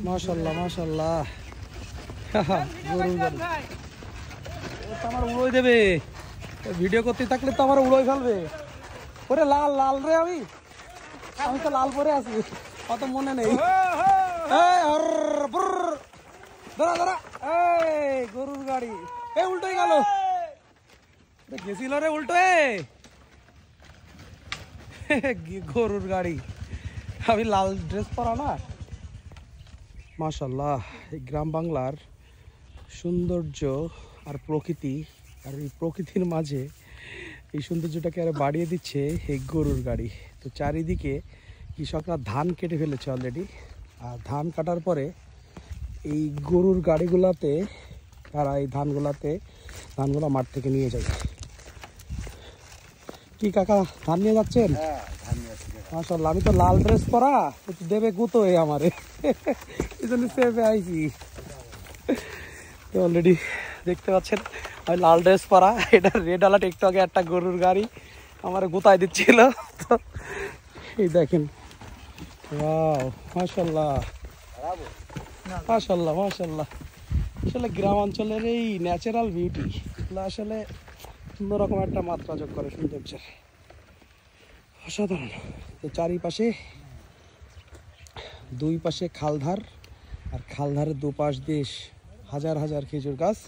মাশাআল্লাহ মাশাআল্লাহ গরুর গাড়ি আমার উড়োই দেবে ভিডিও করতে থাকলে তো আমার উড়োই ফেলবে ওরে লাল লাল রে আমি তো লাল পরে আছি অত মনে নেই দাঁড়া দাঁড়া এই গরুর গাড়ি উল্টোই গেল গেছিল রে উল্টো গরুর গাড়ি আমি লাল ড্রেস পরা না মাশাআল্লাহ এই গ্রাম বাংলার সৌন্দর্য আর প্রকৃতি আর এই প্রকৃতির মাঝে এই সৌন্দর্যটাকে আরো বাড়িয়ে দিচ্ছে এই গরুর গাড়ি তো চারিদিকে কৃষকরা ধান কেটে ফেলেছে অলরেডি আর ধান কাটার পরে এই গরুর গাড়িগুলাতে তারা এই ধানগুলো মাঠ থেকে নিয়ে যায় কি কাকা ধান নিয়ে যাচ্ছেন মাশাআল্লাহ আমি তো লাল ড্রেস পরা একটু দেবে গুতো আমারে এই জন্য সেভে আইছি তো অলরেডি দেখতে পাচ্ছেন আমি লাল ড্রেস পরা এটা রেড আলার্ট একটু আগে একটা গরুর গাড়ি আমার গুতায় দিচ্ছিল তো এই দেখেন ওয়াও মাশাআল্লাহ মাশাআল্লাহ মাশাআল্লাহ আসলে গ্রাম অঞ্চলের এই ন্যাচারাল বিউটি এগুলো আসলে অন্যরকম একটা মাত্রা যোগ করে সৌন্দর্যের অসাধারণ তো চারিপাশে দুই পাশে খালধার আর খালধারের দুপাশ দিয়ে হাজার হাজার খেজুর গাছ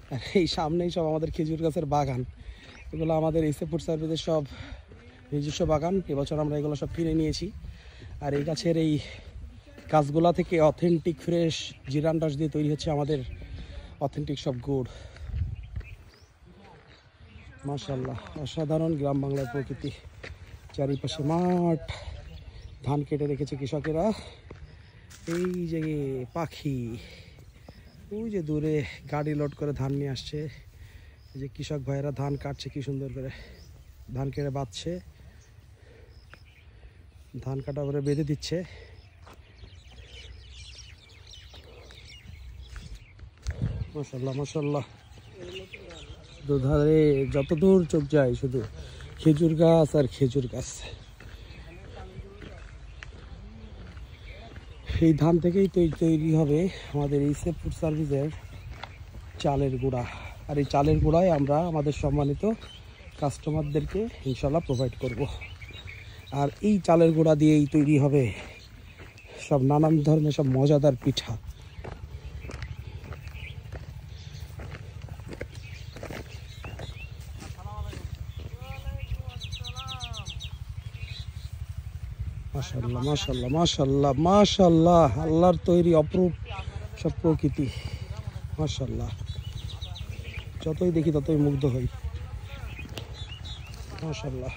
আর এই সামনেই সব আমাদের খেজুর গাছের বাগান এগুলো আমাদের এসএ ফুড সার্ভিসের সব নিজস্ব বাগান এবছর আমরা এগুলো সব কিনে নিয়েছি আর এই গাছের এই গাছগুলা থেকে অথেন্টিক ফ্রেশ জিরান রস দিয়ে তৈরি হচ্ছে আমাদের অথেন্টিক সব গুড় মাশাআল্লাহ অসাধারণ গ্রাম বাংলার প্রকৃতি চারিপাশে মাঠ ধান কেটে রেখেছে কৃষকেরা এই যে পাখি ওই যে দূরে গাড়ি লোড করে ধান নিয়ে আসছে এই যে কৃষক ভাইয়েরা ধান কাটছে কি সুন্দর করে ধান কেটে বাঁধছে ধান কাটা করে বেঁধে দিচ্ছে মাশাআল্লাহ মাশাআল্লাহ দুধারে যত দূর চোখ যায় শুধু খেজুর গাছ আর খেজুর গাছ এই ধান থেকেই তৈরি হবে আমাদের এসএ ফুড সার্ভিসের চালের গুঁড়া আর এই চালের গুঁড়াই আমরা আমাদের সম্মানিত কাস্টমারদেরকে ইনশাল্লাহ প্রোভাইড করব আর এই চালের গুঁড়া দিয়েই তৈরি হবে সব নানান ধরনের সব মজাদার পিঠা মাশাআল্লাহ মাশাআল্লাহ মাশাআল্লাহ মাশাআল্লাহ আল্লাহর তৈরি অপরূপ সব প্রকৃতি মাশাআল্লাহ যতই দেখি ততই মুগ্ধ হই মাশাআল্লাহ